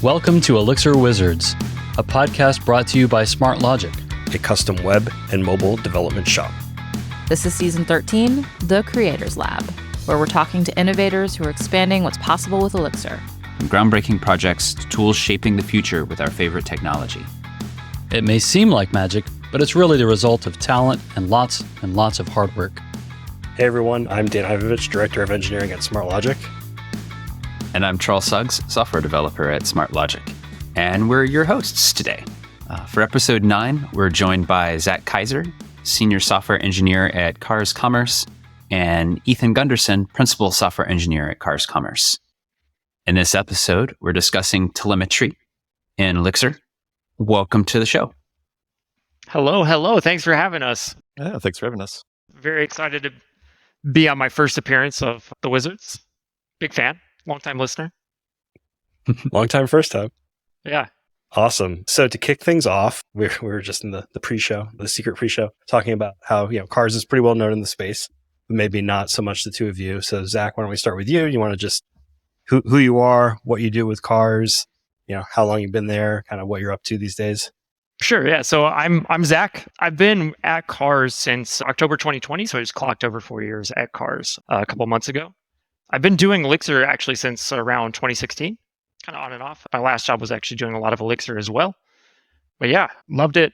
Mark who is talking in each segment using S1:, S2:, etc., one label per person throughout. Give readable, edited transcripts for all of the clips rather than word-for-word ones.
S1: Welcome to Elixir Wizards, a podcast brought to you by SmartLogic,
S2: a custom web and mobile development shop.
S3: This is Season 13, The Creators Lab, where we're talking to innovators who are expanding what's possible with Elixir.
S4: From groundbreaking projects to tools shaping the future with our favorite technology.
S1: It may seem like magic, but it's really the result of talent and lots of hard work.
S2: Hey everyone, I'm Dan Ivovich, Director of Engineering at SmartLogic.
S4: And I'm Charles Suggs, Software Developer at SmartLogic. And we're your hosts today. For episode 9, we're joined by Zack Kayser, Senior Software Engineer at Cars Commerce, and Ethan Gunderson, Principal Software Engineer at Cars Commerce. In this episode, we're discussing telemetry in Elixir. Welcome to the show.
S5: Hello. Thanks for having us.
S6: Yeah, thanks for having us.
S5: Very excited to be on my first appearance of the Wizards. Big fan, long-time listener.
S2: Long time, first time.
S5: Yeah.
S2: Awesome. So to kick things off, we were just in the pre-show, the secret pre-show, talking about how, Cars is pretty well known in the space, but maybe not so much the two of you. So Zack, why don't we start with you? You want to just who you are, what you do with Cars, how long you've been there, kind of what you're up to these days?
S5: Sure. Yeah. So I'm Zack. I've been at Cars since October 2020. So I just clocked over 4 years at Cars a couple months ago. I've been doing Elixir actually since around 2016, kind of on and off. My last job was actually doing a lot of Elixir as well. But yeah, loved it.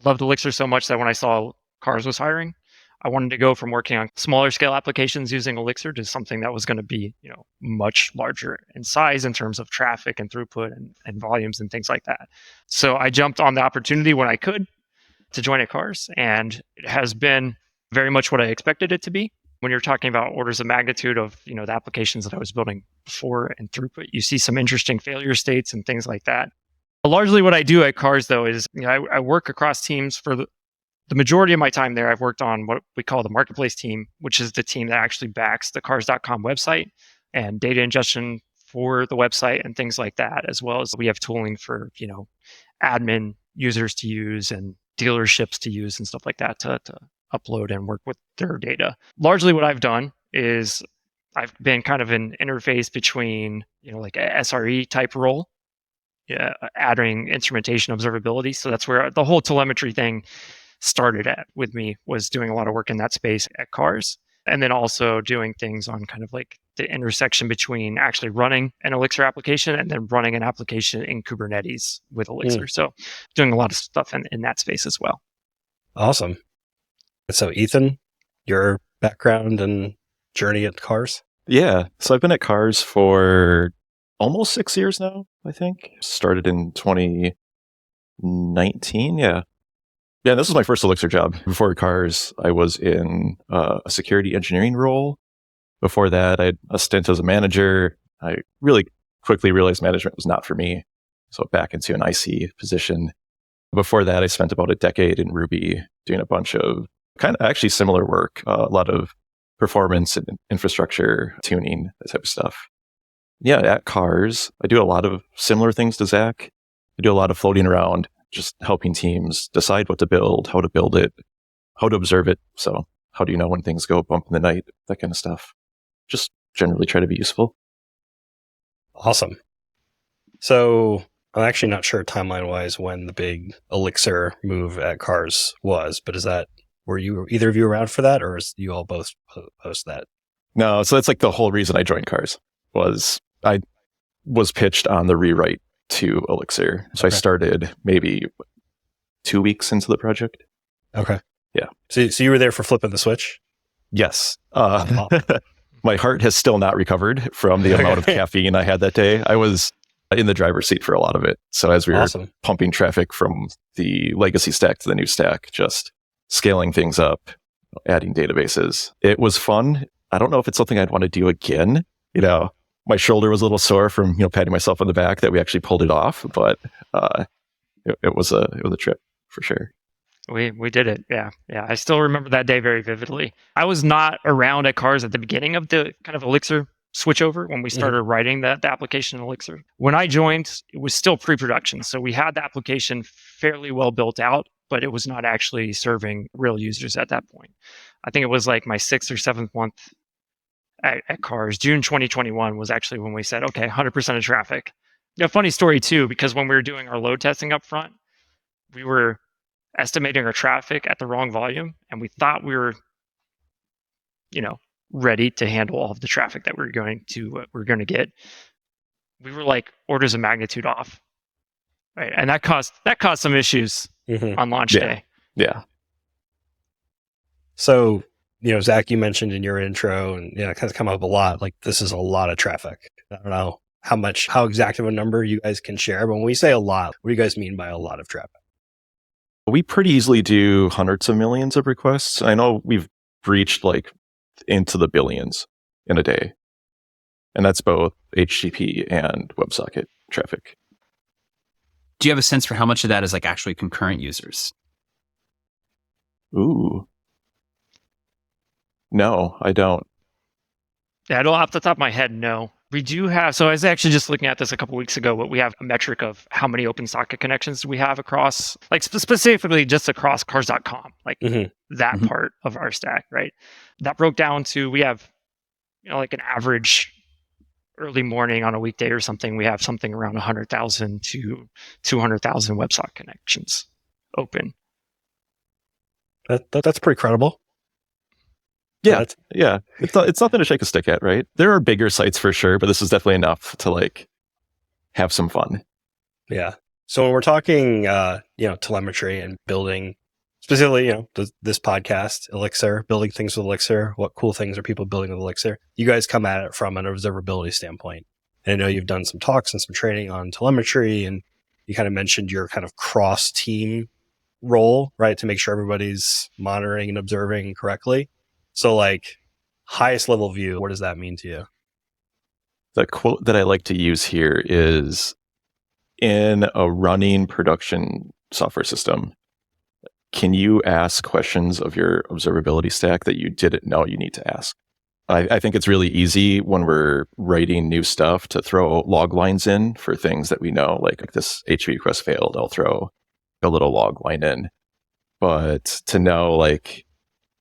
S5: Loved Elixir so much that when I saw Cars was hiring, I wanted to go from working on smaller scale applications using Elixir to something that was going to be, much larger in size in terms of traffic and throughput and volumes and things like that. So I jumped on the opportunity when I could to join at Cars, and it has been very much what I expected it to be. When you're talking about orders of magnitude of, the applications that I was building before and throughput, you see some interesting failure states and things like that. Largely what I do at Cars, though, is I work across teams for the majority of my time there. I've worked on what we call the marketplace team, which is the team that actually backs the cars.com website and data ingestion for the website and things like that, as well as we have tooling for, admin users to use and dealerships to use and stuff like that to upload and work with their data. Largely what I've done is I've been kind of an interface between, like a SRE type role, adding instrumentation observability. So that's where the whole telemetry thing started at with me, was doing a lot of work in that space at Cars. And then also doing things on kind of like the intersection between actually running an Elixir application and then running an application in Kubernetes with Elixir. So doing a lot of stuff in that space as well.
S2: Awesome. So Ethan, your background and journey at Cars?
S6: Yeah, so I've been at Cars for almost 6 years now, I think. Started in 2019, yeah. Yeah, this was my first Elixir job. Before Cars, I was in a security engineering role. Before that, I had a stint as a manager. I really quickly realized management was not for me, so back into an IC position. Before that, I spent about a decade in Ruby doing a bunch of kind of actually similar work, a lot of performance and infrastructure tuning, that type of stuff. Yeah, at Cars, I do a lot of similar things to Zack. I do a lot of floating around, just helping teams decide what to build, how to build it, how to observe it. So how do you know when things go bump in the night, that kind of stuff. Just generally try to be useful.
S2: Awesome. So I'm actually not sure timeline-wise when the big Elixir move at Cars was, but were either of you around for that, or is you all both post that?
S6: No, so that's like the whole reason I joined Cars was I was pitched on the rewrite to Elixir. So I started maybe 2 weeks into the project.
S2: Okay.
S6: Yeah.
S2: So you were there for flipping the switch?
S6: Yes. My heart has still not recovered from the amount of caffeine I had that day. I was in the driver's seat for a lot of it. So as we were pumping traffic from the legacy stack to the new stack, just scaling things up, adding databases. It was fun. I don't know if it's something I'd want to do again. My shoulder was a little sore from, patting myself on the back that we actually pulled it off, but it was a trip for sure.
S5: We did it. Yeah. I still remember that day very vividly. I was not around at Cars at the beginning of the kind of Elixir switchover when we started writing the application in Elixir. When I joined, it was still pre-production. So we had the application fairly well built out, but it was not actually serving real users at that point. I think it was like my 6th or 7th month at Cars. June 2021 was actually when we said, okay, 100% of traffic. A funny story too, because when we were doing our load testing up front, we were estimating our traffic at the wrong volume, and we thought we were, ready to handle all of the traffic that we were going to get. We were like orders of magnitude off, right? And that caused some issues on launch day.
S6: Yeah.
S2: So, Zack, you mentioned in your intro, and it has come up a lot. Like, this is a lot of traffic. I don't know how exact of a number you guys can share, but when we say a lot, what do you guys mean by a lot of traffic?
S6: We pretty easily do hundreds of millions of requests. I know we've reached like into the billions in a day. And that's both HTTP and WebSocket traffic.
S4: Do you have a sense for how much of that is like actually concurrent users?
S6: Ooh. No, I don't.
S5: Yeah, I don't off the top of my head, no. We do have, so I was actually just looking at this a couple of weeks ago, but we have a metric of how many OpenSocket connections we have across, like specifically just across cars.com, like that part of our stack, right? That broke down to, we have, like an average early morning on a weekday or something, we have something around 100,000 to 200,000 WebSocket connections open.
S2: That's pretty credible.
S6: Yeah. It's nothing to shake a stick at, right? There are bigger sites for sure, but this is definitely enough to like have some fun.
S2: Yeah. So when we're talking, telemetry and building, specifically, this podcast, Elixir, building things with Elixir, what cool things are people building with Elixir? You guys come at it from an observability standpoint. And I know you've done some talks and some training on telemetry, and you kind of mentioned your kind of cross-team role, right? To make sure everybody's monitoring and observing correctly. So like highest level view, what does that mean to you?
S6: The quote that I like to use here is, in a running production software system, can you ask questions of your observability stack that you didn't know you need to ask? I think it's really easy when we're writing new stuff to throw log lines in for things that we know, like this HTTP request failed, I'll throw a little log line in. But to know, like,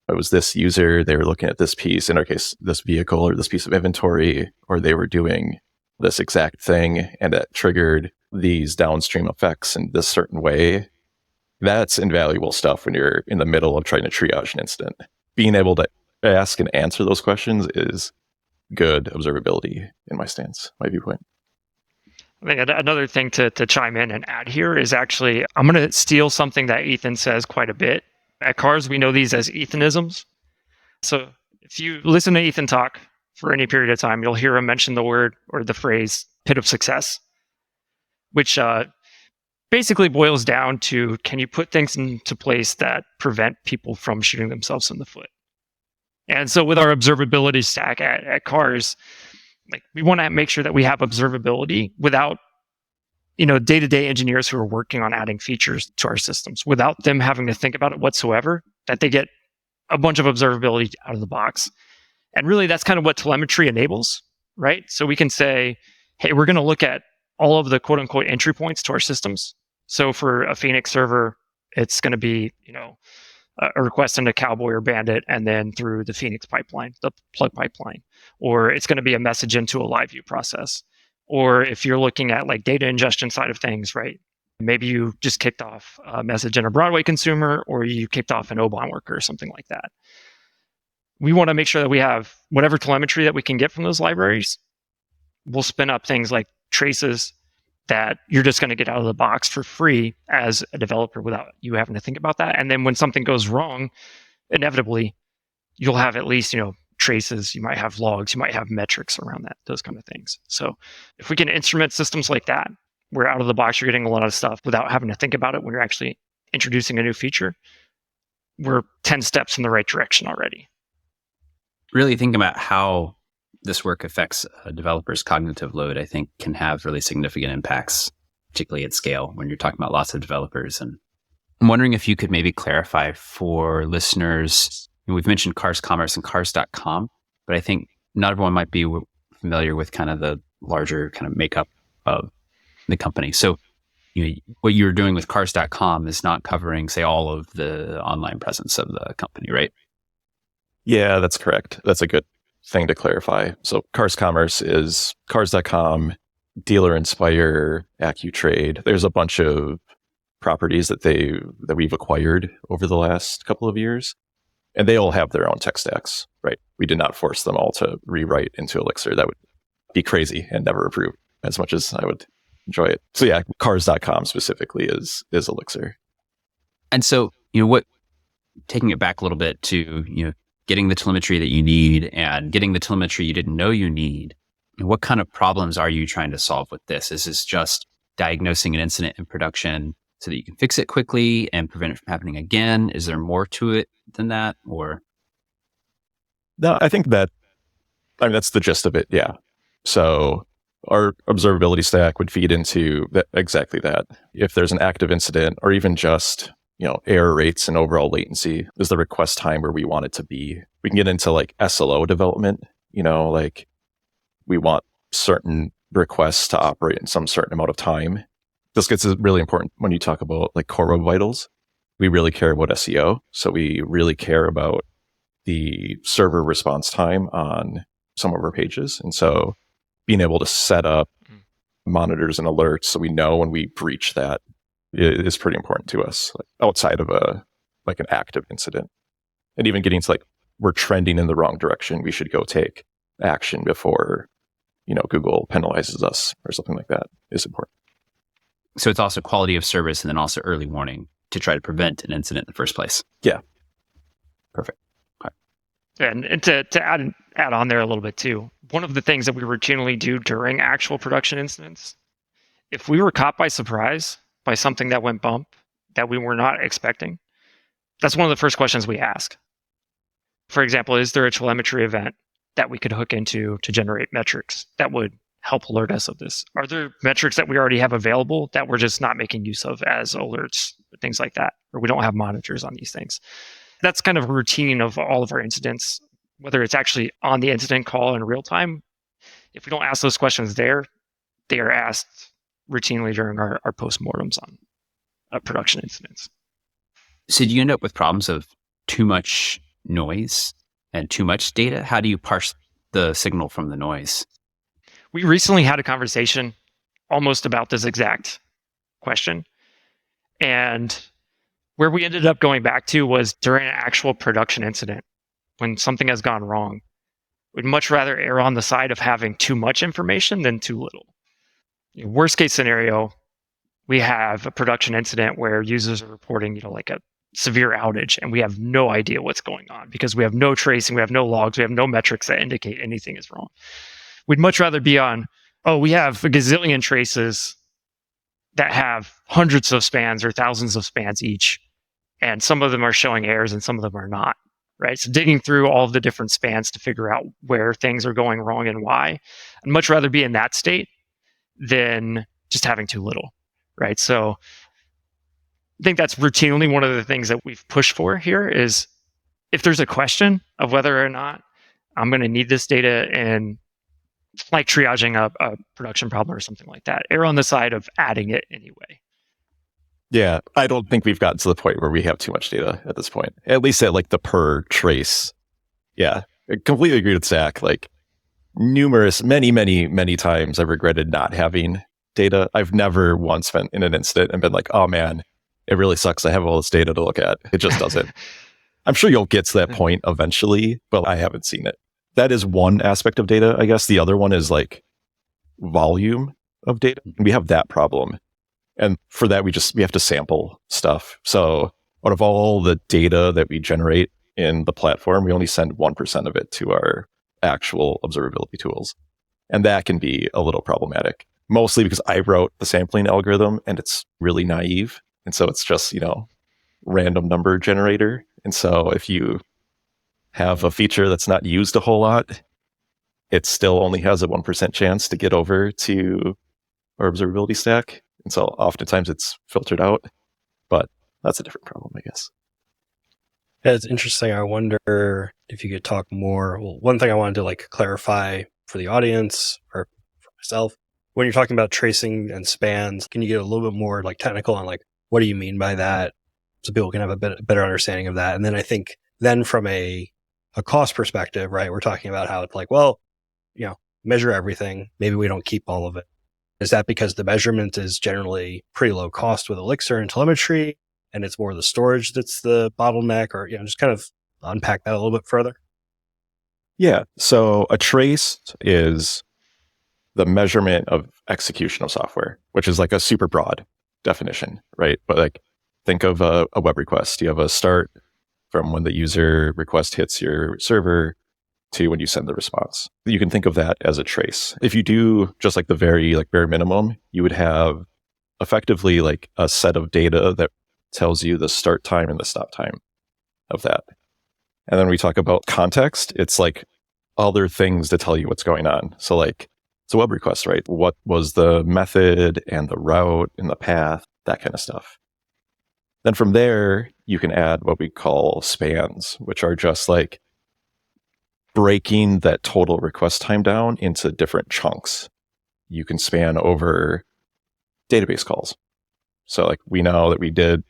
S6: it was this user, they were looking at this piece, in our case, this vehicle or this piece of inventory, or they were doing this exact thing and it triggered these downstream effects in this certain way. That's invaluable stuff when you're in the middle of trying to triage an incident. Being able to ask and answer those questions is good observability in my stance, my viewpoint.
S5: I think another thing to chime in and add here is actually, I'm going to steal something that Ethan says quite a bit. At Cars, we know these as Ethanisms. So if you listen to Ethan talk for any period of time, you'll hear him mention the word or the phrase pit of success, which basically boils down to, can you put things into place that prevent people from shooting themselves in the foot? And so with our observability stack at Cars, like, we want to make sure that we have observability without day-to-day engineers who are working on adding features to our systems, without them having to think about it whatsoever, that they get a bunch of observability out of the box. And really, that's kind of what telemetry enables, right? So we can say, hey, we're going to look at all of the quote-unquote entry points to our systems. So for a Phoenix server, it's going to be, a request into Cowboy or Bandit, and then through the Phoenix pipeline, the plug pipeline. Or it's going to be a message into a LiveView process. Or if you're looking at like data ingestion side of things, right? Maybe you just kicked off a message in a Broadway consumer, or you kicked off an Obon worker or something like that. We want to make sure that we have whatever telemetry that we can get from those libraries. We'll spin up things like traces that you're just going to get out of the box for free as a developer without you having to think about that. And then when something goes wrong, inevitably, you'll have at least, traces, you might have logs, you might have metrics around that, those kind of things. So if we can instrument systems like that, where out of the box you're getting a lot of stuff without having to think about it when you're actually introducing a new feature, we're 10 steps in the right direction already.
S4: Really thinking about how this work affects a developer's cognitive load, I think can have really significant impacts, particularly at scale when you're talking about lots of developers. And I'm wondering if you could maybe clarify for listeners, we've mentioned Cars Commerce and Cars.com, but I think not everyone might be familiar with kind of the larger kind of makeup of the company. So what you're doing with Cars.com is not covering, say, all of the online presence of the company, right?
S6: Yeah, that's correct. That's a good thing to clarify. So Cars Commerce is Cars.com Dealer Inspire, AccuTrade. There's a bunch of properties that we've acquired over the last couple of years, and they all have their own tech stacks, right? We did not force them all to rewrite into Elixir. That would be crazy and never approved, as much as I would enjoy it. So yeah, cars.com specifically is Elixir.
S4: And so, taking it back a little bit to, getting the telemetry that you need and getting the telemetry you didn't know you need, what kind of problems are you trying to solve with this? Is this just diagnosing an incident in production so that you can fix it quickly and prevent it from happening again? Is there more to it than that? Or
S6: No, I think that's the gist of it. Yeah. So our observability stack would feed into exactly that. If there's an active incident, or even just, error rates and overall latency is the request time where we want it to be. We can get into like SLO development, like we want certain requests to operate in some certain amount of time. This gets really important when you talk about like core web vitals. We really care about SEO. So we really care about the server response time on some of our pages. And so being able to set up monitors and alerts so we know when we breach that is pretty important to us, like outside of an active incident. And even getting to like, we're trending in the wrong direction, we should go take action before, Google penalizes us or something like that is important.
S4: so it's also quality of service and then also early warning to try to prevent an incident in the first place.
S6: Yeah.
S4: Perfect.
S5: And to add on there a little bit too, one of the things that we routinely do during actual production incidents, if we were caught by surprise by something that went bump that we were not expecting, that's one of the first questions we ask. For example, is there a telemetry event that we could hook into to generate metrics that would help alert us of this? Are there metrics that we already have available that we're just not making use of as alerts, things like that, or we don't have monitors on these things? That's kind of a routine of all of our incidents, whether it's actually on the incident call in real time. If we don't ask those questions there, they are asked routinely during our postmortems on production incidents.
S4: So do you end up with problems of too much noise and too much data? How do you parse the signal from the noise?
S5: We recently had a conversation almost about this exact question. And where we ended up going back to was during an actual production incident, when something has gone wrong. We'd much rather err on the side of having too much information than too little. Worst case scenario, we have a production incident where users are reporting, like a severe outage, and we have no idea what's going on because we have no tracing, we have no logs, we have no metrics that indicate anything is wrong. We'd much rather be on, we have a gazillion traces that have hundreds of spans or thousands of spans each, and some of them are showing errors and some of them are not, right? So digging through all of the different spans to figure out where things are going wrong and why, I'd much rather be in that state than just having too little, right? So I think that's routinely one of the things that we've pushed for here is if there's a question of whether or not I'm going to need this data in like triaging a production problem or something like that, err on the side of adding it anyway.
S6: Yeah, I don't think we've gotten to the point where we have too much data at this point, at least at like the per trace. Yeah, I completely agree with Zach. Like many times I've regretted not having data. I've never once been in an incident and been like, oh man, it really sucks I have all this data to look at. It just doesn't. I'm sure you'll get to that point eventually, but I haven't seen it. That is one aspect of data, I guess. The other one is like volume of data. We have that problem. And for that, we have to sample stuff. So out of all the data that we generate in the platform, we only send 1% of it to our actual observability tools. And that can be a little problematic, mostly because I wrote the sampling algorithm and it's really naive. And so it's just, random number generator. And so if you have a feature that's not used a whole lot, it still only has a 1% chance to get over to our observability stack. And so oftentimes it's filtered out, but that's a different problem, I guess.
S2: Yeah, it's interesting. I wonder if you could talk more. Well, one thing I wanted to clarify for the audience or for myself, when you're talking about tracing and spans, can you get a little bit more technical on what do you mean by that, so people can have a better understanding of that? And then I think then from a cost perspective, right, we're talking about how it's measure everything. Maybe we don't keep all of it. Is that because the measurement is generally pretty low cost with Elixir and telemetry, and it's more the storage that's the bottleneck, or just kind of unpack that a little bit further?
S6: Yeah. So a trace is the measurement of execution of software, which is like a super broad definition, right? But like, think of a web request. You have a start from when the user request hits your server to when you send the response. You can think of that as a trace. If you do just like the very bare minimum, you would have effectively like a set of data that tells you the start time and the stop time of that. And then we talk about context. It's like other things to tell you what's going on. So like, it's a web request, right? What was the method and the route and the path, that kind of stuff. Then from there, you can add what we call spans, which are just like breaking that total request time down into different chunks. You can span over database calls. So like we know that we did,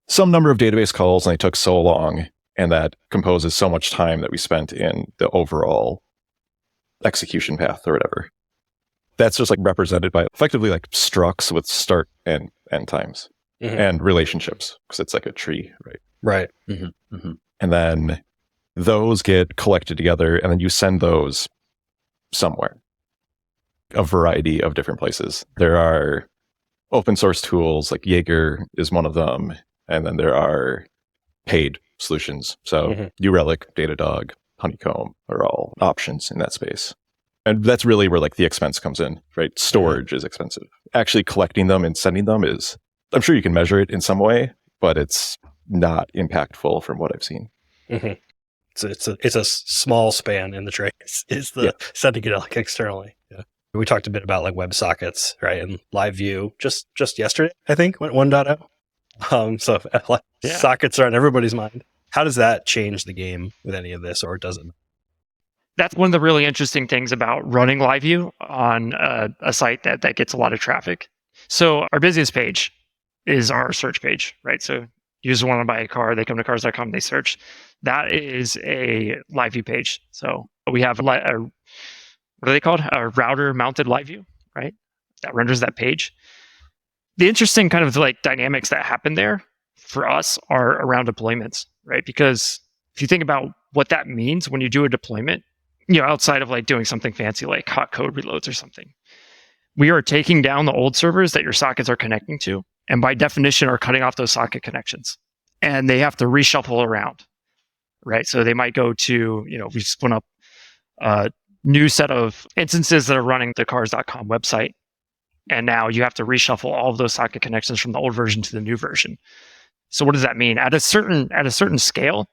S6: some number of database calls and they took so long, and that composes so much time that we spent in the overall execution path or whatever. That's just like represented by effectively like structs with start and end times and relationships, because it's like a tree, right?
S2: Right.
S6: And then those get collected together, and then you send those somewhere, a variety of different places. There are open source tools, like Jaeger is one of them. And then there are paid solutions. So New Relic, Datadog, Honeycomb are all options in that space. And that's really where like the expense comes in, right? Storage is expensive. Actually collecting them and sending them is, I'm sure you can measure it in some way, but it's not impactful from what I've seen.
S2: It's a small span in the trace. Is the sending it like externally. Yeah. We talked a bit about like WebSockets, right? And LiveView just yesterday, I think, went 1.0. So sockets are on everybody's mind. How does that change the game with any of this, or does it?
S5: That's one of the really interesting things about running LiveView on a site that gets a lot of traffic. So our busiest page is our search page, right? So users want to buy a car, they come to cars.com, they search. That is a LiveView page. So we have what are they called? A router mounted LiveView, right? That renders that page. The interesting kind of like dynamics that happen there for us are around deployments, right? Because if you think about what that means when you do a deployment, outside of like doing something fancy like hot code reloads or something, we are taking down the old servers that your sockets are connecting to, and by definition are cutting off those socket connections. And they have to reshuffle around, right? So they might go to, we spun up a new set of instances that are running the cars.com website. And now you have to reshuffle all of those socket connections from the old version to the new version. So what does that mean? At a certain scale,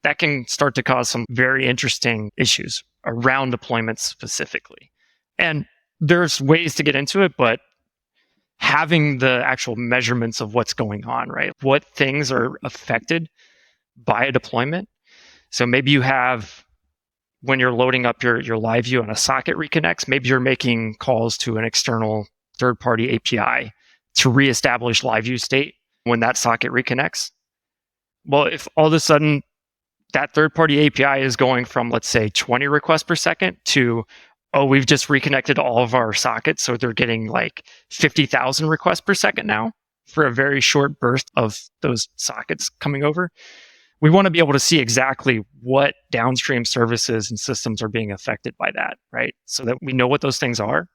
S5: that can start to cause some very interesting issues around deployments specifically. And there's ways to get into it, but having the actual measurements of what's going on, right? What things are affected by a deployment. So maybe you have, when you're loading up your LiveView and a socket reconnects, maybe you're making calls to an external third-party API to reestablish LiveView state when that socket reconnects. Well, if all of a sudden that third-party API is going from, let's say, 20 requests per second to, we've just reconnected all of our sockets, so they're getting like 50,000 requests per second now for a very short burst of those sockets coming over. We want to be able to see exactly what downstream services and systems are being affected by that, right? So that we know what those things are,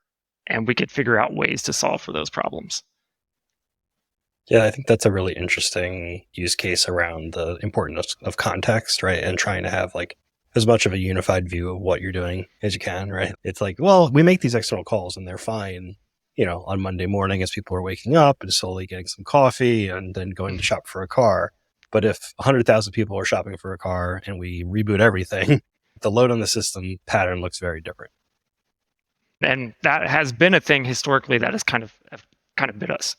S5: and we could figure out ways to solve for those problems.
S2: Yeah, I think that's a really interesting use case around the importance of context, right? And trying to have like as much of a unified view of what you're doing as you can, right? It's like, well, we make these external calls and they're fine, on Monday morning as people are waking up and slowly getting some coffee and then going to shop for a car. But if 100,000 people are shopping for a car and we reboot everything, the load on the system pattern looks very different.
S5: And that has been a thing historically that has kind of bit us.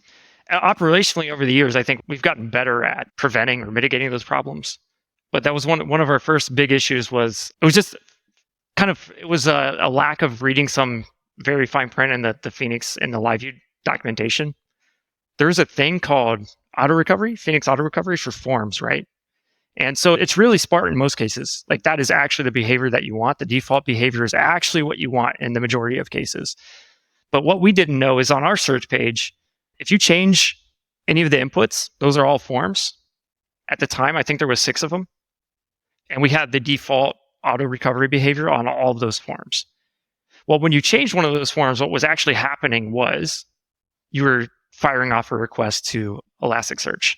S5: Operationally, over the years, I think we've gotten better at preventing or mitigating those problems. But that was one of our first big issues. Was it was just it was a lack of reading some very fine print in the Phoenix and the LiveView documentation. There's a thing called auto recovery, Phoenix auto recovery for forms, right? And so it's really smart in most cases. Like that is actually the behavior that you want. The default behavior is actually what you want in the majority of cases. But what we didn't know is on our search page, if you change any of the inputs, those are all forms. At the time, I think there was 6 of them. And we had the default auto recovery behavior on all of those forms. Well, when you changed one of those forms, what was actually happening was you were firing off a request to Elasticsearch,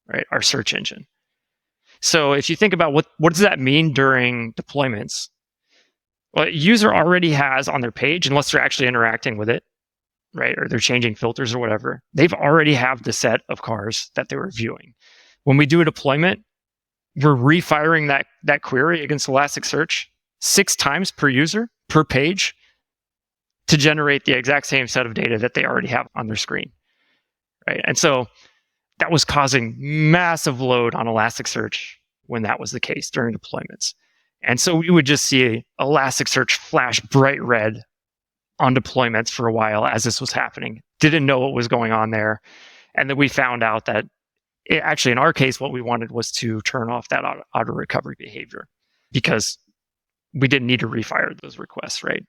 S5: right? Our search engine. So if you think about what does that mean during deployments? Well, a user already has on their page, unless they're actually interacting with it, right? Or they're changing filters or whatever. They've already have the set of cars that they were viewing. When we do a deployment, we're refiring that query against Elasticsearch 6 times per user, per page, to generate the exact same set of data that they already have on their screen, right? And so that was causing massive load on Elasticsearch when that was the case during deployments. And so we would just see Elasticsearch flash bright red on deployments for a while as this was happening. Didn't know what was going on there. And then we found out that actually, in our case, what we wanted was to turn off that auto recovery behavior because we didn't need to refire those requests, right?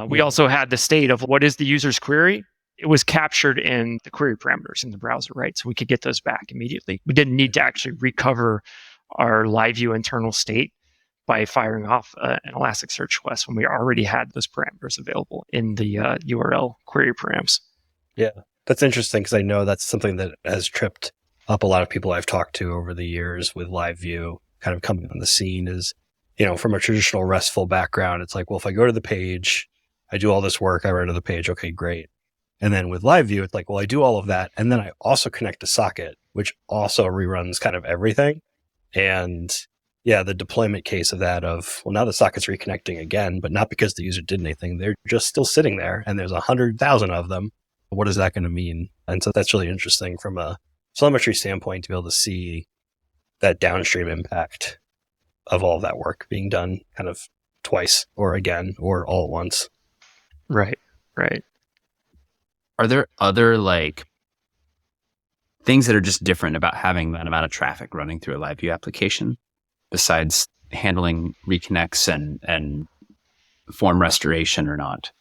S5: We also had the state of what is the user's query. It was captured in the query parameters in the browser, right? So we could get those back immediately. We didn't need to actually recover our LiveView internal state by firing off an Elasticsearch request when we already had those parameters available in the URL query params. Yeah,
S2: That's interesting because I know that's something that has tripped up a lot of people I've talked to over the years with LiveView kind of coming on the scene is, from a traditional RESTful background, it's like, well, if I go to the page, I do all this work, I render the page, okay, great. And then with LiveView, it's like, well, I do all of that. And then I also connect to Socket, which also reruns kind of everything. And yeah, the deployment case of that well, now the Socket's reconnecting again, but not because the user did anything. They're just still sitting there and there's 100,000 of them. What is that going to mean? And so that's really interesting from a telemetry standpoint to be able to see that downstream impact of all of that work being done kind of twice or again or all at once.
S5: Right.
S4: Are there other things that are just different about having that amount of traffic running through a LiveView application besides handling reconnects and form restoration or not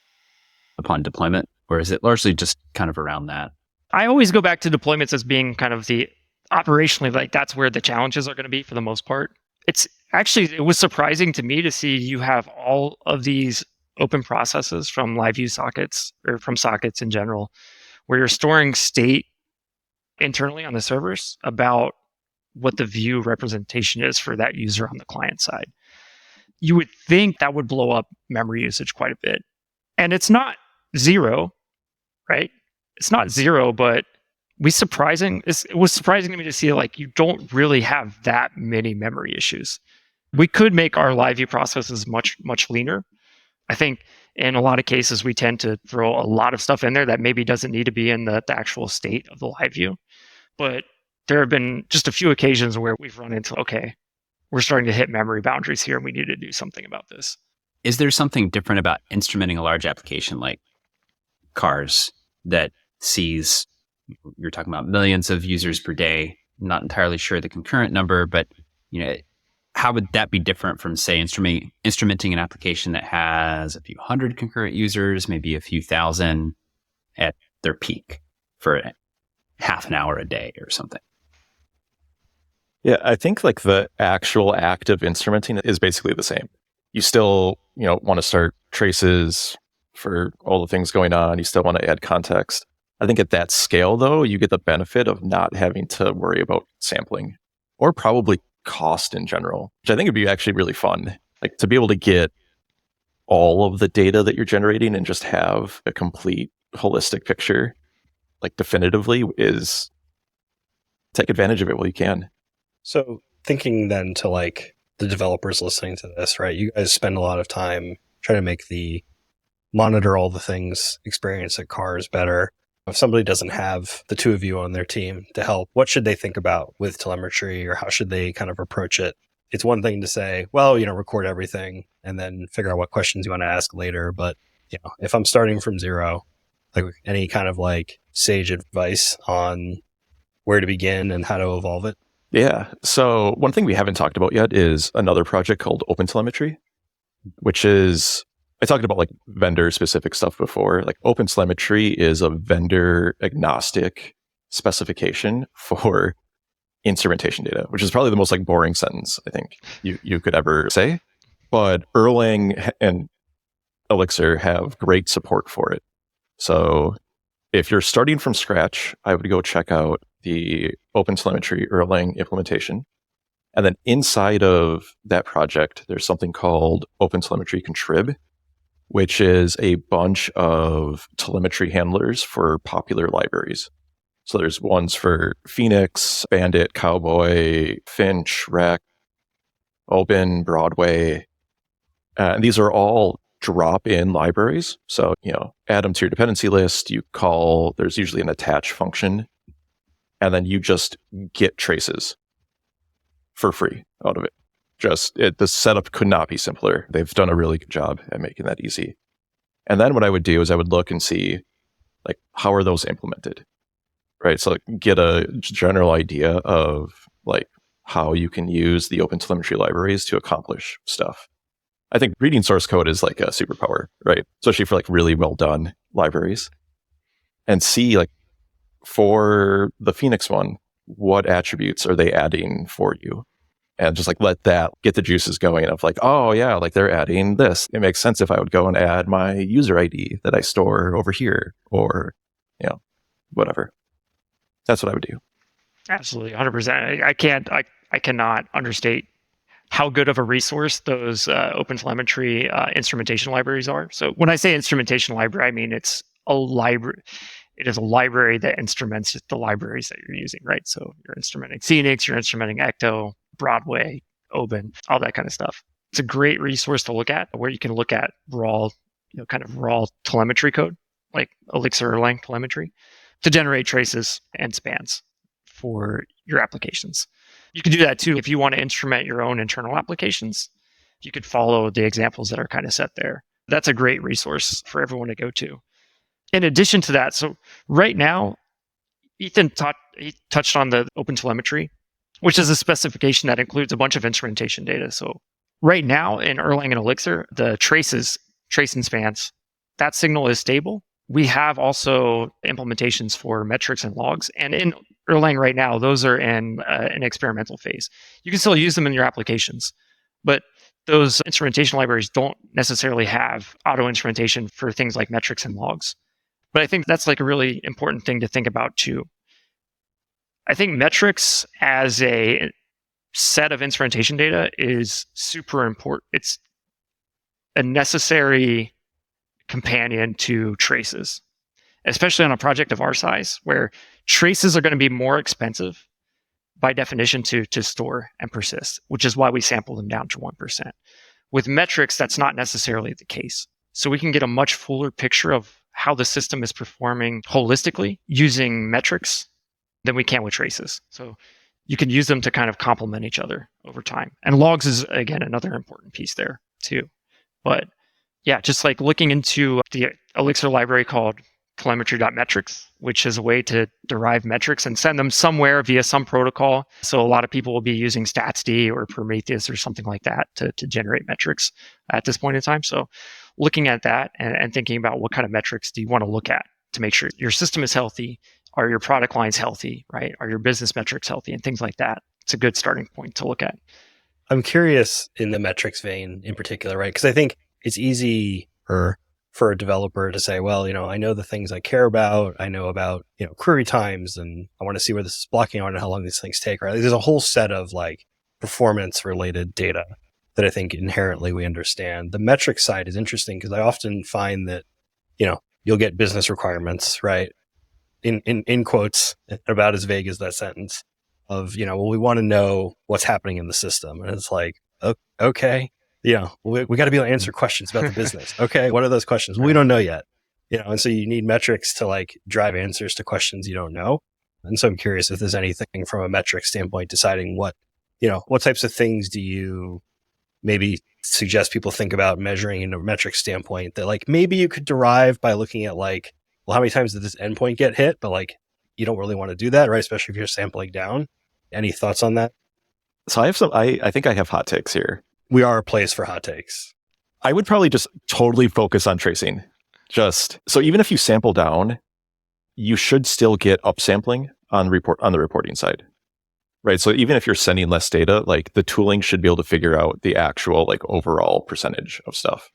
S4: upon deployment? Or is it largely just kind of around that?
S5: I always go back to deployments as being kind of the operationally, that's where the challenges are going to be for the most part. It was surprising to me to see you have all of these open processes from LiveView sockets or from sockets in general, where you're storing state internally on the servers about what the view representation is for that user on the client side. You would think that would blow up memory usage quite a bit. And it's not zero, right? It's not zero, but it was surprising to me to see you don't really have that many memory issues. We could make our LiveView processes much, much leaner. I think in a lot of cases, we tend to throw a lot of stuff in there that maybe doesn't need to be in the actual state of the LiveView. But there have been just a few occasions where we've run into, okay, we're starting to hit memory boundaries here and we need to do something about this.
S4: Is there something different about instrumenting a large application like cars that sees, you're talking about millions of users per day, not entirely sure the concurrent number, but how would that be different from, say, instrumenting an application that has a few hundred concurrent users, maybe a few thousand at their peak for half an hour a day or something?
S6: Yeah, I think the actual act of instrumenting is basically the same. You still, want to start traces for all the things going on. You still want to add context. I think at that scale, though, you get the benefit of not having to worry about sampling or probably cost in general, which I think would be actually really fun. To be able to get all of the data that you're generating and just have a complete holistic picture, definitively, is take advantage of it while you can.
S2: So thinking then to the developers listening to this, right? You guys spend a lot of time trying to make the monitor all the things experience at cars better. If somebody doesn't have the two of you on their team to help, what should they think about with telemetry, or how should they kind of approach it? It's one thing to say, well, record everything and then figure out what questions you want to ask later. But, if I'm starting from zero, any kind of sage advice on where to begin and how to evolve it?
S6: Yeah. So one thing we haven't talked about yet is another project called OpenTelemetry, which is I talked about like vendor specific stuff before. Like OpenTelemetry is a vendor agnostic specification for instrumentation data, which is probably the most like boring sentence I think you could ever say. But Erlang and Elixir have great support for it. So if you're starting from scratch, I would go check out the OpenTelemetry Erlang implementation. And then inside of that project, there's something called OpenTelemetry Contrib, which is a bunch of telemetry handlers for popular libraries. So there's ones for Phoenix, Bandit, Cowboy, Finch, Rec, Open, Broadway. And these are all drop-in libraries. So, add them to your dependency list. You call, there's usually an attach function, and then you just get traces for free out of it. The setup could not be simpler. They've done a really good job at making that easy. And then what I would do is I would look and see, like, how are those implemented, right? So get a general idea of, like, how you can use the OpenTelemetry libraries to accomplish stuff. I think reading source code is like a superpower, right? Especially for like really well done libraries. And see, like, for the Phoenix one, what attributes are they adding for you? And just like let that get the juices going of like, oh yeah, like they're adding this. It makes sense if I would go and add my user ID that I store over here, or, whatever. That's what I would do.
S5: Absolutely, 100%. I cannot understate how good of a resource those OpenTelemetry instrumentation libraries are. So when I say instrumentation library, I mean it's a library. It is a library that instruments the libraries that you're using, right? So you're instrumenting Phoenix, you're instrumenting Ecto, Broadway, Open, all that kind of stuff. It's a great resource to look at, where you can look at raw, kind of raw telemetry code, like Elixir Erlang telemetry, to generate traces and spans for your applications. You can do that too if you want to instrument your own internal applications. You could follow the examples that are kind of set there. That's a great resource for everyone to go to. In addition to that, so right now, Ethan touched on the OpenTelemetry, which is a specification that includes a bunch of instrumentation data. So right now in Erlang and Elixir, the trace and spans, that signal is stable. We have also implementations for metrics and logs. And in Erlang right now, those are in an experimental phase. You can still use them in your applications, but those instrumentation libraries don't necessarily have auto instrumentation for things like metrics and logs. But I think that's like a really important thing to think about too. I think metrics as a set of instrumentation data is super important. It's a necessary companion to traces, especially on a project of our size, where traces are going to be more expensive by definition to store and persist, which is why we sample them down to 1%. With metrics, that's not necessarily the case. So we can get a much fuller picture of how the system is performing holistically using metrics than we can with traces. So you can use them to kind of complement each other over time. And logs is, again, another important piece there too. But yeah, just like looking into the Elixir library called telemetry.metrics, which is a way to derive metrics and send them somewhere via some protocol. So a lot of people will be using StatsD or Prometheus or something like that to generate metrics at this point in time. So looking at that and thinking about what kind of metrics do you want to look at to make sure your system is healthy, are your product lines healthy, right? Are your business metrics healthy, and things like that. It's a good starting point to look at.
S2: I'm curious in the metrics vein in particular, right? Because I think it's easy for a developer to say, well, I know the things I care about. I know about, query times, and I want to see where this is blocking on and how long these things take, right? There's a whole set of like performance related data that I think inherently we understand. The metric side is interesting because I often find that, you'll get business requirements, right? In quotes, about as vague as that sentence of, well, we want to know what's happening in the system. And it's like, okay, we got to be able to answer questions about the business. Okay, what are those questions? We don't know yet. And so you need metrics to like drive answers to questions you don't know. And so I'm curious if there's anything from a metric standpoint, deciding what types of things do you maybe suggest people think about measuring in a metric standpoint that like maybe you could derive by looking at like, well, how many times did this endpoint get hit? But like, you don't really want to do that, right? Especially if you're sampling down. Any thoughts on that?
S6: So I have I think I have hot takes here.
S2: We are a place for hot takes.
S6: I would probably just totally focus on tracing. So even if you sample down, you should still get upsampling on the reporting side. Right. So even if you're sending less data, like the tooling should be able to figure out the actual like overall percentage of stuff.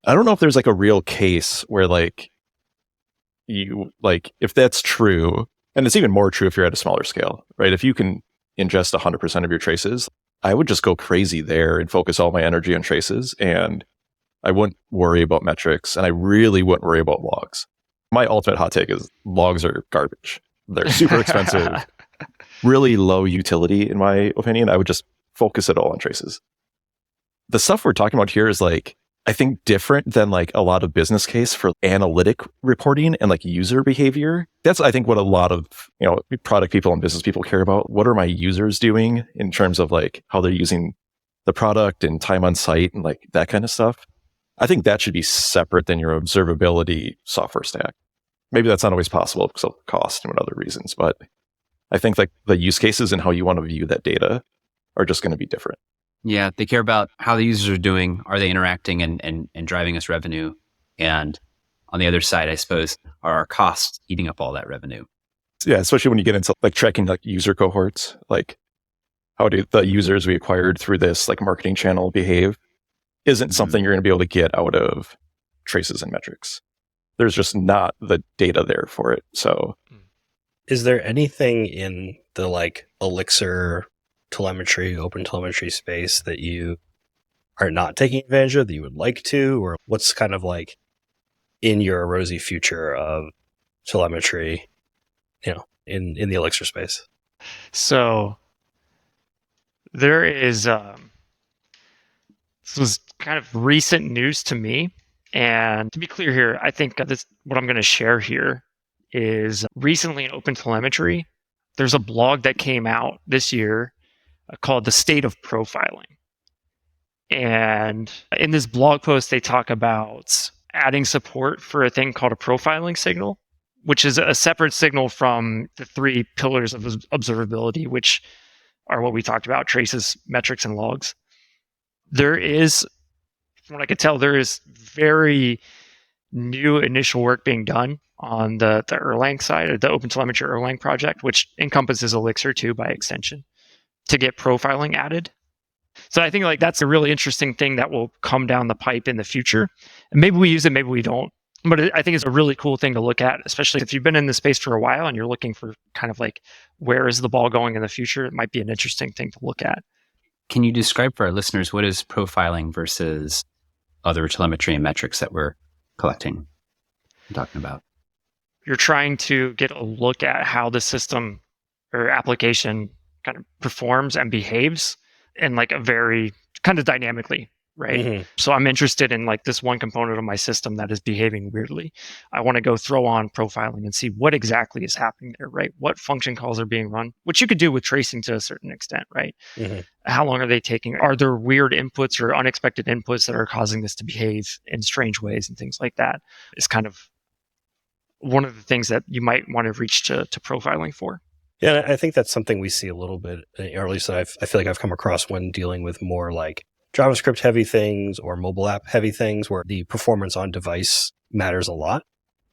S6: I don't know if there's like a real case where like you like if that's true, and it's even more true if you're at a smaller scale, right? If you can ingest 100% of your traces, I would just go crazy there and focus all my energy on traces, and I wouldn't worry about metrics, and I really wouldn't worry about logs. My ultimate hot take is logs are garbage. They're super expensive. Really low utility, in my opinion. I would just focus it all on traces. The stuff we're talking about here is like, I think different than like a lot of business case for analytic reporting and like user behavior. That's, I think, what a lot of, product people and business people care about. What are my users doing in terms of like how they're using the product and time on site and like that kind of stuff. I think that should be separate than your observability software stack. Maybe that's not always possible because of cost and other reasons, but I think like the use cases and how you want to view that data are just going to be different.
S4: Yeah, they care about how the users are doing. Are they interacting and driving us revenue? And on the other side, I suppose, are our costs eating up all that revenue?
S6: Yeah, especially when you get into like tracking like user cohorts, like how do the users we acquired through this like marketing channel behave isn't something you're going to be able to get out of traces and metrics. There's just not the data there for it. So
S2: is there anything in the like Elixir telemetry, OpenTelemetry space that you are not taking advantage of that you would like to, or what's kind of like in your rosy future of telemetry, in the Elixir space?
S5: So there is, this was kind of recent news to me. And to be clear here, I think what I'm going to share here is recently in OpenTelemetry, there's a blog that came out this year called The State of Profiling. And in this blog post, they talk about adding support for a thing called a profiling signal, which is a separate signal from the 3 pillars of observability, which are what we talked about: traces, metrics, and logs. There is, from what I could tell, there is very new initial work being done on the Erlang side, or the OpenTelemetry Erlang project, which encompasses Elixir too by extension, to get profiling added. So I think like that's a really interesting thing that will come down the pipe in the future. And maybe we use it, maybe we don't. But I think it's a really cool thing to look at, especially if you've been in the space for a while and you're looking for kind of like, where is the ball going in the future? It might be an interesting thing to look at.
S4: Can you describe for our listeners what is profiling versus other telemetry and metrics that we're collecting and talking about?
S5: You're trying to get a look at how the system or application kind of performs and behaves in like a very kind of dynamically, right? Mm-hmm. So I'm interested in like this one component of my system that is behaving weirdly. I want to go throw on profiling and see what exactly is happening there, right? What function calls are being run, which you could do with tracing to a certain extent, right? Mm-hmm. How long are they taking? Are there weird inputs or unexpected inputs that are causing this to behave in strange ways and things like that? Is kind of one of the things that you might want to reach to profiling for.
S2: Yeah, I think that's something we see a little bit, or at least I feel like I've come across when dealing with more like JavaScript heavy things or mobile app heavy things where the performance on device matters a lot,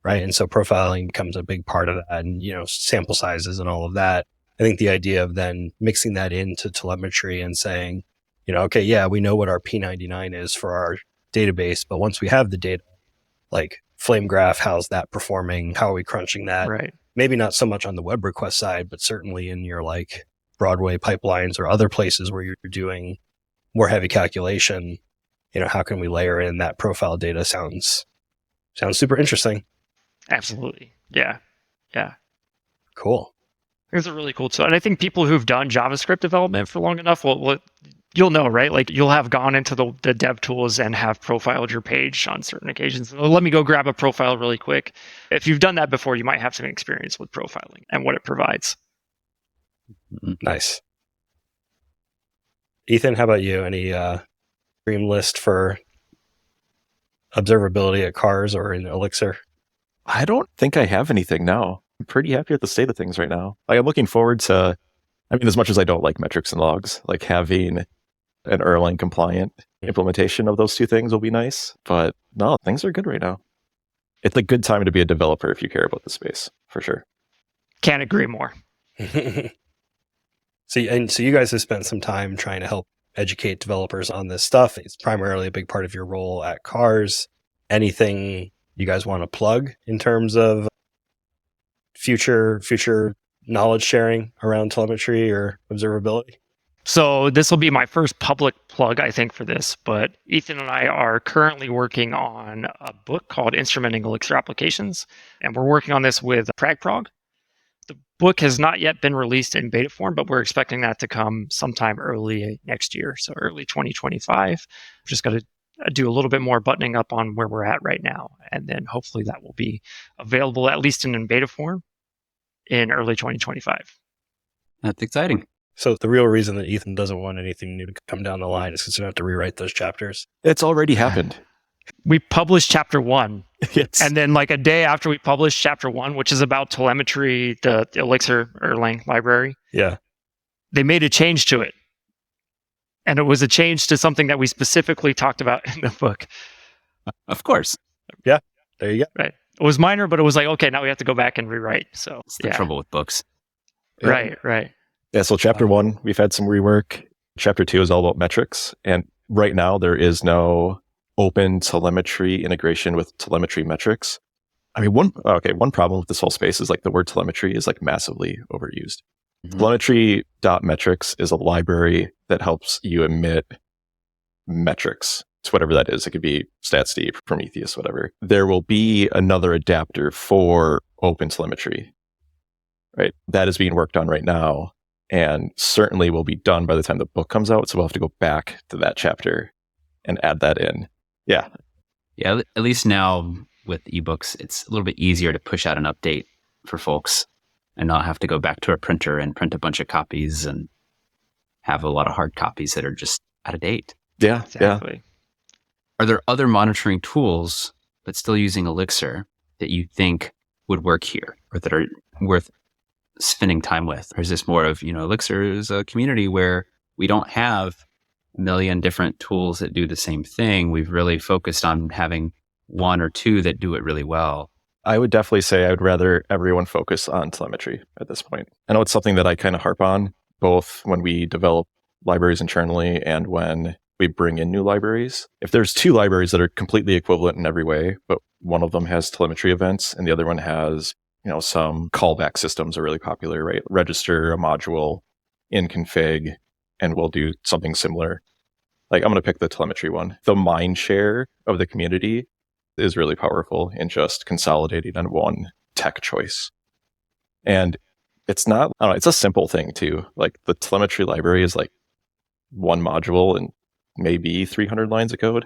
S2: right? And so profiling becomes a big part of that, and sample sizes and all of that. I think the idea of then mixing that into telemetry and saying, okay, yeah, we know what our P99 is for our database, but once we have the data, like flame graph, how's that performing? How are we crunching that?
S5: Right.
S2: Maybe not so much on the web request side, but certainly in your like Broadway pipelines or other places where you're doing more heavy calculation, how can we layer in that profile data? Sounds super interesting.
S5: Absolutely. Yeah.
S2: Cool.
S5: It's a really cool tool. And I think people who've done JavaScript development for long enough will you'll know, right? Like you'll have gone into the dev tools and have profiled your page on certain occasions. So let me go grab a profile really quick. If you've done that before, you might have some experience with profiling and what it provides.
S2: Nice. Ethan, how about you? Any dream list for observability at cars or in Elixir?
S6: I don't think I have anything now. I'm pretty happy with the state of things right now. Like I'm looking forward to, as much as I don't like metrics and logs, like having an Erlang compliant implementation of those two things will be nice. But no, things are good right now. It's a good time to be a developer if you care about the space, for sure.
S5: Can't agree more.
S2: So you guys have spent some time trying to help educate developers on this stuff. It's primarily a big part of your role at Cars. Anything you guys want to plug in terms of future knowledge sharing around telemetry or observability?
S5: So this will be my first public plug, I think, for this. But Ethan and I are currently working on a book called Instrumenting Elixir Applications. And we're working on this with PragProg. The book has not yet been released in beta form, but we're expecting that to come sometime early next year. So early 2025. We've just got to do a little bit more buttoning up on where we're at right now. And then hopefully that will be available, at least in beta form, in early 2025.
S4: That's exciting.
S2: So the real reason that Ethan doesn't want anything new to come down the line is because you don't have to rewrite those chapters.
S6: It's already happened.
S5: We published chapter 1.
S6: Yes.
S5: And then like a day after we published chapter 1, which is about telemetry, the Elixir Erlang library,
S2: Yeah.
S5: they made a change to it. And it was a change to something that we specifically talked about in the book.
S4: Of course.
S2: There you go.
S5: Right. It was minor, but it was like, okay, now we have to go back and rewrite. So
S4: It's the trouble with books.
S5: Right.
S6: Yeah, so chapter 1, we've had some rework. Chapter 2 is all about metrics. And right now, there is no OpenTelemetry integration with telemetry metrics. I mean, one problem with this whole space is like the word telemetry is like massively overused.
S4: Mhm.
S6: Telemetry.metrics is a library that helps you emit metrics. It's whatever that is. It could be StatSD, Prometheus, whatever. There will be another adapter for OpenTelemetry, right? That is being worked on right now and certainly will be done by the time the book comes out. So we'll have to go back to that chapter and add that in. Yeah.
S4: Yeah, at least now with ebooks, it's a little bit easier to push out an update for folks and not have to go back to a printer and print a bunch of copies and have a lot of hard copies that are just out of date.
S6: Yeah.
S5: Exactly.
S4: Are there other monitoring tools, but still using Elixir, that you think would work here or that are worth spending time with? Or is this more of, Elixir is a community where we don't have a million different tools that do the same thing. We've really focused on having one or two that do it really well.
S6: I would definitely say I would rather everyone focus on telemetry at this point. I know it's something that I kind of harp on, both when we develop libraries internally and when we bring in new libraries. If there's two libraries that are completely equivalent in every way, but one of them has telemetry events and the other one has, some callback systems are really popular, right? Register a module in config and we'll do something similar. Like I'm going to pick the telemetry one. The mind share of the community is really powerful in just consolidating on one tech choice. And it's not, I don't know, it's a simple thing too. Like the telemetry library is like one module and maybe 300 lines of code.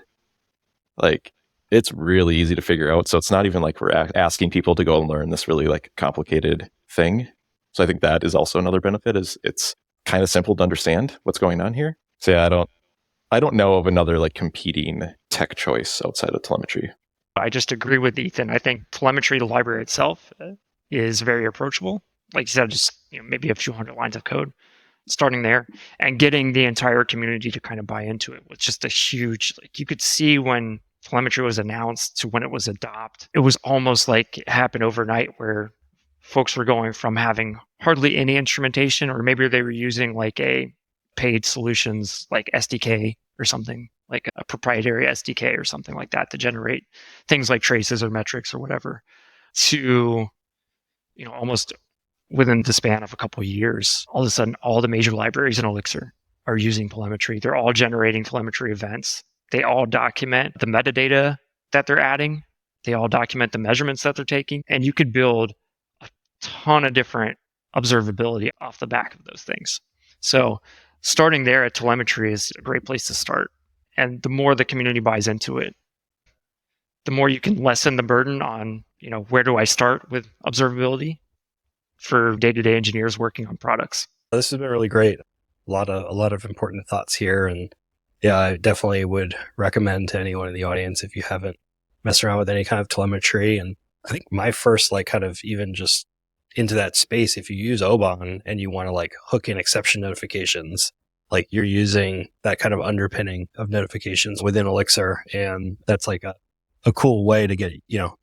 S6: Like it's really easy to figure out. So it's not even like we're asking people to go and learn this really like complicated thing. So I think that is also another benefit is it's kind of simple to understand what's going on here. So yeah, I don't know of another like competing tech choice outside of telemetry.
S5: I just agree with Ethan. I think telemetry, the library itself, is very approachable. Like you said, just maybe a few hundred lines of code, starting there and getting the entire community to kind of buy into it was just a huge. Like you could see when telemetry was announced to when it was adopted, it was almost like it happened overnight, where folks were going from having hardly any instrumentation, or maybe they were using like a paid solutions like SDK or something, like a proprietary SDK or something like that to generate things like traces or metrics or whatever, to, almost within the span of a couple of years, all of a sudden, all the major libraries in Elixir are using telemetry. They're all generating telemetry events. They all document the metadata that they're adding. They all document the measurements that they're taking. And you could build a ton of different observability off the back of those things. So starting there at telemetry is a great place to start. And the more the community buys into it, the more you can lessen the burden on, where do I start with observability for day-to-day engineers working on products.
S2: This has been really great. A lot of important thoughts here. And yeah, I definitely would recommend to anyone in the audience, if you haven't messed around with any kind of telemetry. And I think my first kind of even just into that space, if you use Oban and you want to hook in exception notifications, like you're using that kind of underpinning of notifications within Elixir. And that's like a cool way to get,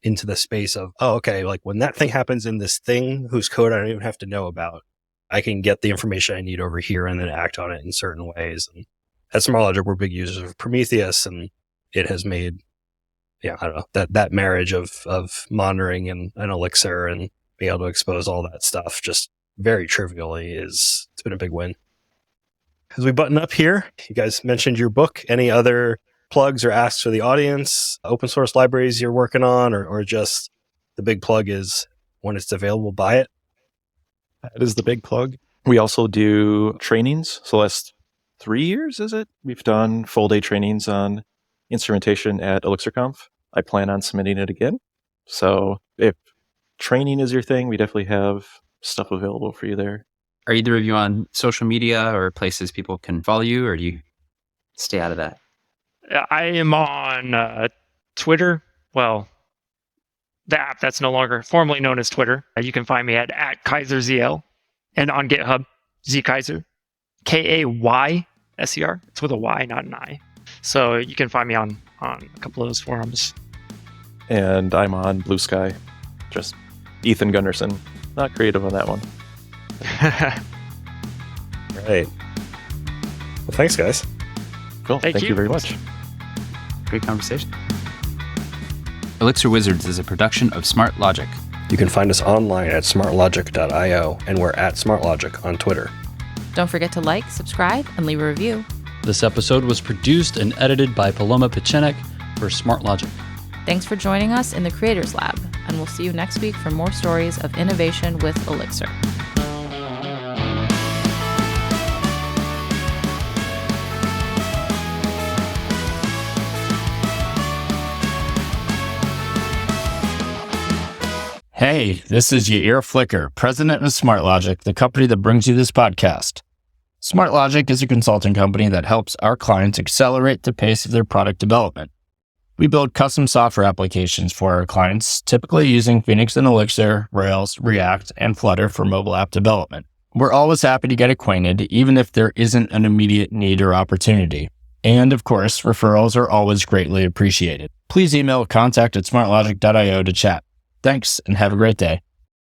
S2: into the space of, oh, okay, like when that thing happens in this thing whose code I don't even have to know about, I can get the information I need over here and then act on it in certain ways. And at Smart Logic, we're big users of Prometheus, and it has made, I don't know, that marriage of monitoring and Elixir and being able to expose all that stuff just very trivially it's been a big win. As we button up here, you guys mentioned your book. Any other plugs or asks for the audience, open source libraries you're working on, or just the big plug is when it's available, buy it?
S6: That is the big plug. We also do trainings. So last 3 years, is it? We've done full day trainings on instrumentation at ElixirConf. I plan on submitting it again. So if training is your thing, we definitely have stuff available for you there.
S4: Are either of you on social media or places people can follow you, or do you stay out of that?
S5: I am on Twitter. Well, the app that's no longer formerly known as Twitter. You can find me at KaiserZL, and on GitHub, ZKaiser, KAYSER. It's with a Y, not an I. So you can find me on a couple of those forums.
S6: And I'm on Blue Sky, just Ethan Gunderson. Not creative on that one.
S2: Right. Well, thanks, guys.
S6: Cool. Thank you very much.
S4: Great conversation. Elixir Wizards is a production of Smart Logic.
S2: You can find us online at smartlogic.io, and we're at smartlogic on Twitter.
S3: Don't forget to like, subscribe, and leave a review.
S1: This episode was produced and edited by Paloma Pechenik for Smart Logic.
S3: Thanks for joining us in the Creators Lab, and we'll see you next week for more stories of innovation with Elixir.
S7: Hey, this is Yair Flicker, president of Smart Logic, the company that brings you this podcast. Smart Logic is a consulting company that helps our clients accelerate the pace of their product development. We build custom software applications for our clients, typically using Phoenix and Elixir, Rails, React, and Flutter for mobile app development. We're always happy to get acquainted, even if there isn't an immediate need or opportunity. And of course, referrals are always greatly appreciated. Please email contact@smartlogic.io to chat. Thanks, and have a great day.